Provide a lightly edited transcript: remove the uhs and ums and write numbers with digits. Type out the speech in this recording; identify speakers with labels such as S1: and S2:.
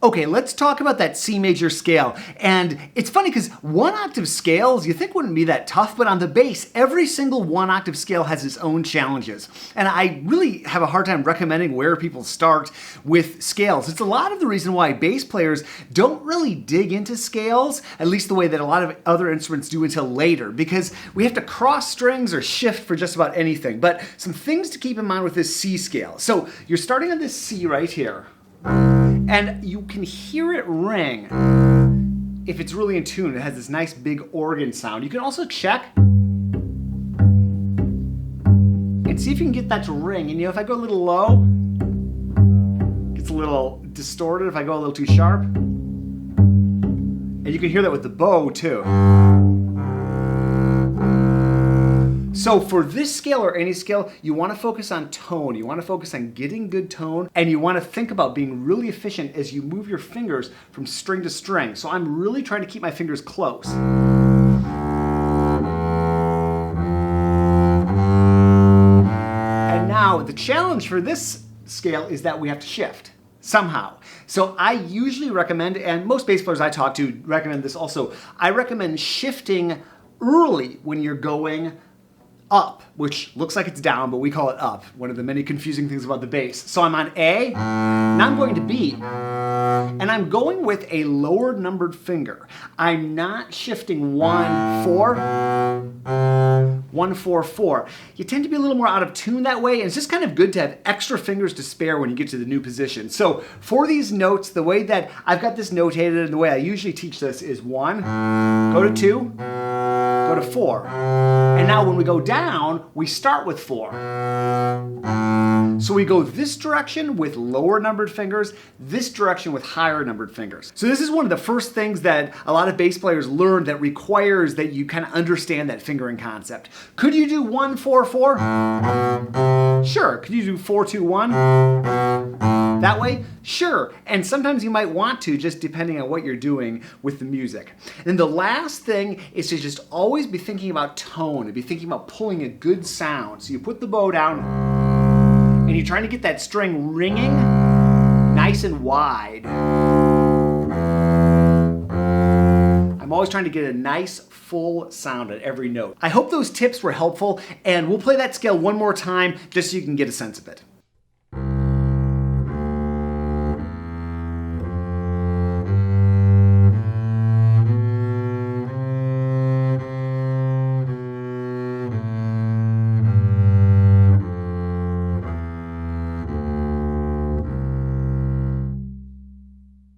S1: Okay, let's talk about that C major scale. And it's funny because one octave scales you think wouldn't be that tough, but on the bass, every single one octave scale has its own challenges. And I really have a hard time recommending where people start with scales. It's a lot of the reason why bass players don't really dig into scales, at least the way that a lot of other instruments do until later, because we have to cross strings or shift for just about anything. But some things to keep in mind with this C scale. So you're starting on this C right here. And you can hear it ring if it's really in tune. It has this nice big organ sound. You can also check and see if you can get that to ring. And if I go a little low, it gets a little distorted if I go a little too sharp. And you can hear that with the bow too. So for this scale or any scale, you want to focus on tone. You want to focus on getting good tone, and you want to think about being really efficient as you move your fingers from string to string. So I'm really trying to keep my fingers close. And now the challenge for this scale is that we have to shift somehow. So I usually recommend, and most bass players I talk to recommend this also, I recommend shifting early when you're going up, which looks like it's down, but we call it up. One of the many confusing things about the bass. So I'm on A, now I'm going to B, and I'm going with a lower numbered finger. I'm not shifting 1, 4, 1, 4, 4. You tend to be a little more out of tune that way, and it's just kind of good to have extra fingers to spare when you get to the new position. So for these notes, the way that I've got this notated and the way I usually teach this is 1, go to 2, go to 4. And now when we go down, we start with 4. So we go this direction with lower numbered fingers, this direction with higher numbered fingers. So this is one of the first things that a lot of bass players learn that requires that you kind of understand that fingering concept. Could you do 1, 4, 4? Sure. Could you do 4, 2, 1? That way? Sure. And sometimes you might want to, just depending on what you're doing with the music. And the last thing is to just always be thinking about tone and be thinking about pulling a good sound. So you put the bow down and you're trying to get that string ringing nice and wide. I'm always trying to get a nice full sound at every note. I hope those tips were helpful, and we'll play that scale one more time just so you can get a sense of it.